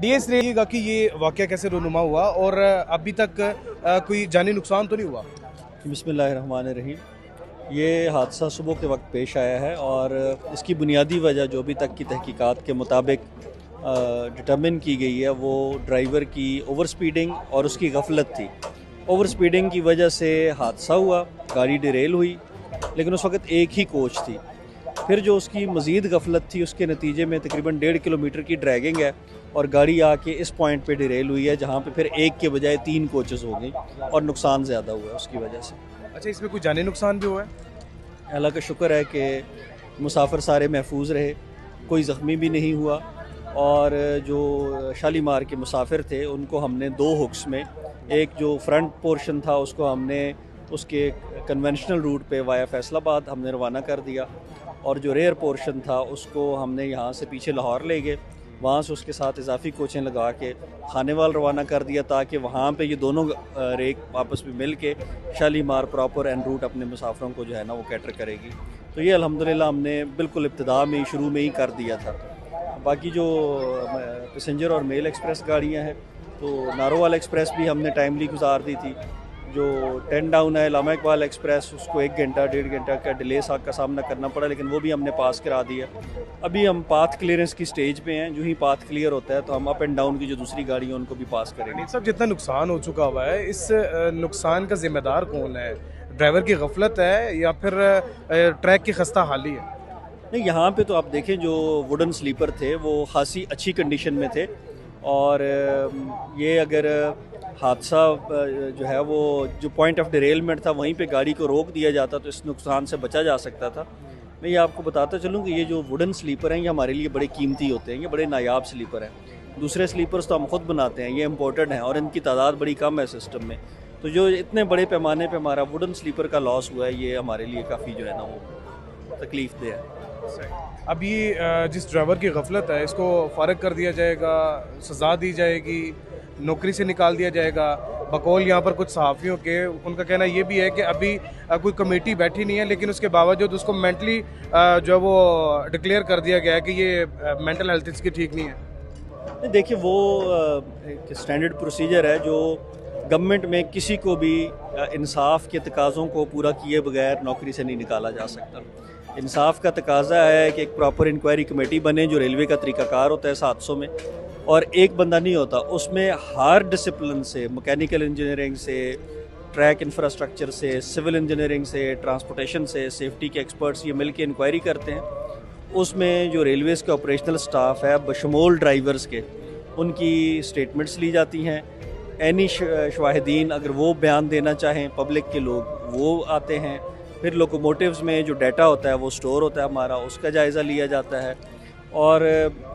DS रहेगा कि ये वाक़या कैसे रोनुमा हुआ और अभी तक कोई जानी नुकसान तो नहीं हुआ? बिस्मिल्लाहिर्रहमानिर्रहीम। ये हादसा सुबह के वक्त पेश आया है और इसकी बुनियादी वजह जो अभी तक की तहकीकात के मुताबिक डिटरमिन की गई है वो ड्राइवर की ओवर स्पीडिंग और उसकी गफलत थी। ओवर स्पीडिंग की वजह से हादसा हुआ, गाड़ी डिरेल हुई, लेकिन उस वक्त एक ही कोच थी। फिर जो उसकी मज़ीद गफलत थी उसके नतीजे में तकरीबन 1.5 किलोमीटर की ड्रैगिंग है और गाड़ी आके इस पॉइंट पे डिरेल हुई है जहाँ पे फिर एक के बजाय 3 कोचेस हो गई और नुकसान ज़्यादा हुआ है उसकी वजह से। अच्छा, इसमें कोई जानी नुकसान भी हुआ है? अल्लाह का शुक्र है कि मुसाफिर सारे महफूज रहे, कोई ज़ख्मी भी नहीं हुआ और जो शालीमार के मुसाफिर थे उनको हमने 2 हुक्स में, एक जो फ्रंट पोर्शन था उसको हमने उसके कन्वेंशनल रूट पे वाया फैसलाबाद हमने रवाना कर दिया और जो रेयर पोर्शन था उसको हमने यहाँ से पीछे लाहौर ले गए, वहाँ से उसके साथ इजाफी कोचें लगा के खानेवाल रवाना कर दिया ताकि वहाँ पे ये दोनों रेक आपस में मिल के शालीमार प्रॉपर एन रूट अपने मुसाफिरों को जो है ना वो कैटर करेगी। तो ये अल्हम्दुलिल्लाह हमने बिल्कुल इब्तिदा में ही शुरू में ही कर दिया था। बाकी जो पैसेंजर और मेल एक्सप्रेस गाड़ियाँ हैं तो नारोवाल एक्सप्रेस भी हमने टाइमली गुजार दी थी। जो 10 डाउन है लामा इकबाल एक्सप्रेस उसको 1 घंटा 1.5 घंटा का डिले का सामना करना पड़ा, लेकिन वो भी हमने पास करा दिया। अभी हम पाथ क्लियरेंस की स्टेज पे हैं, जो ही पाथ क्लियर होता है तो हम अप एंड डाउन की जो दूसरी गाड़ी है उनको भी पास करेंगे। सब जितना नुकसान हो चुका हुआ है, इस नुकसान का जिम्मेदार कौन है? ड्राइवर की गफलत है या फिर ट्रैक की खस्ता हाली है? नहीं, यहाँ पे तो आप देखें जो वुडन स्लीपर थे वो खासी अच्छी कंडीशन में थे और ये अगर हादसा जो है वो जो पॉइंट ऑफ डिरेलमेंट था वहीं पे गाड़ी को रोक दिया जाता तो इस नुकसान से बचा जा सकता था। मैं ये आपको बताता चलूँ कि ये जो वुडन स्लीपर हैं ये हमारे लिए बड़े कीमती होते हैं, ये बड़े नायाब स्लीपर हैं। दूसरे स्लीपर्स तो हम खुद बनाते हैं, ये इम्पोर्टेड हैं और इनकी तादाद बड़ी कम है सिस्टम में। तो जो इतने बड़े पैमाने पर हमारा वुडन स्लीपर का लॉस हुआ है ये हमारे लिए काफ़ी जो है ना वो तकलीफ दे है। अब ये जिस ड्राइवर की गफलत है इसको फारग कर दिया जाएगा, सज़ा दी जाएगी, नौकरी से निकाल दिया जाएगा? बकौल यहाँ पर कुछ सहाफ़ियों के उनका कहना ये भी है कि अभी कोई कमेटी बैठी नहीं है, लेकिन उसके बावजूद उसको मेंटली जो है वो डिक्लेयर कर दिया गया है कि ये मेंटल हेल्थ इसकी ठीक नहीं है। देखिए वो एक स्टैंडर्ड प्रोसीजर है जो गवर्नमेंट में किसी को भी इंसाफ के तकाज़ों को पूरा किए बगैर नौकरी से नहीं निकाला जा सकता। इंसाफ का तकाजा है कि एक प्रॉपर इंक्वायरी कमेटी बने जो रेलवे का तरीक़ाकार होता है 700 में, और एक बंदा नहीं होता, उसमें हर डिसिप्लिन से, मैकेनिकल इंजीनियरिंग से, ट्रैक इंफ्रास्ट्रक्चर से, सिविल इंजीनियरिंग से, ट्रांसपोर्टेशन से, सेफ्टी के एक्सपर्ट्स ये मिल के इंक्वायरी करते हैं। उसमें जो रेलवेज़ के ऑपरेशनल स्टाफ है बशमूल ड्राइवर्स के, उनकी स्टेटमेंट्स ली जाती हैं। एनी शवाहिदीन अगर वो बयान देना चाहें पब्लिक के लोग वो आते हैं। फिर लोकोमोटिव्स में जो डाटा होता है वो स्टोर होता है हमारा, उसका जायज़ा लिया जाता है और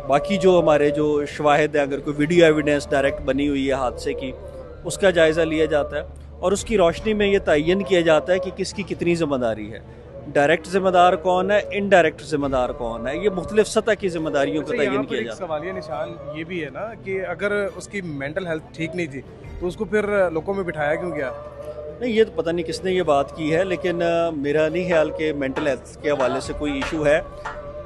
बाकी जो हमारे जो शवाहिद हैं, अगर कोई वीडियो एविडेंस डायरेक्ट बनी हुई है हादसे की उसका जायज़ा लिया जाता है और उसकी रोशनी में ये तयन किया जाता है कि किसकी कितनी ज़िम्मेदारी है, डायरेक्ट ज़िम्मेदार कौन है, इनडायरेक्ट ज़िम्मेदार कौन है। ये मुख्तलिफ सतह की ज़िम्मेदारियों का तयन किया जाता है। सवालिया निशान ये भी है ना कि अगर उसकी मेंटल हेल्थ ठीक नहीं थी तो उसको फिर लोगों में बिठाया क्यों गया? नहीं, ये तो पता नहीं किसने ये बात की है, लेकिन मेरा नहीं ख्याल कि मेंटल हेल्थ के हवाले से कोई इशू है।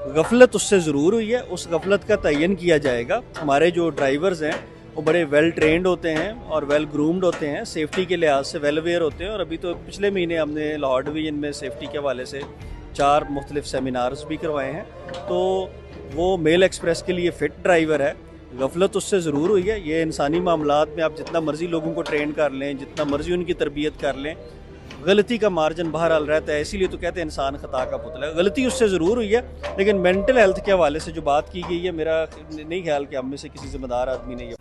गफलत उससे ज़रूर हुई है, उस गफलत का तयन किया जाएगा। हमारे जो ड्राइवर्स हैं वो बड़े वेल ट्रेंड होते हैं और वेल ग्रूम्ड होते हैं, सेफ्टी के लिहाज से वेल अवेयर होते हैं और अभी तो पिछले महीने हमने लाहौर डिवीज़न में सेफ्टी के हवाले से 4 मुख्तलिफ सेमिakiनार्स भी करवाए हैं। तो वो मेल एक्सप्रेस के लिए फ़िट ड्राइवर है। गफलत उससे ज़रूर हुई है। ये इंसानी मामलात में आप जितना मर्ज़ी लोगों को ट्रेन कर लें, जितना मर्ज़ी उनकी तरबियत कर लें, गलती का मार्जिन बहरहाल रहता है। इसीलिए तो कहते हैं इंसान खता का पुतला है। गलती उससे ज़रूर हुई है, लेकिन मेंटल हेल्थ के हवाले से जो बात की गई है मेरा नहीं ख्याल कि हम में से किसी ज़िम्मेदार आदमी ने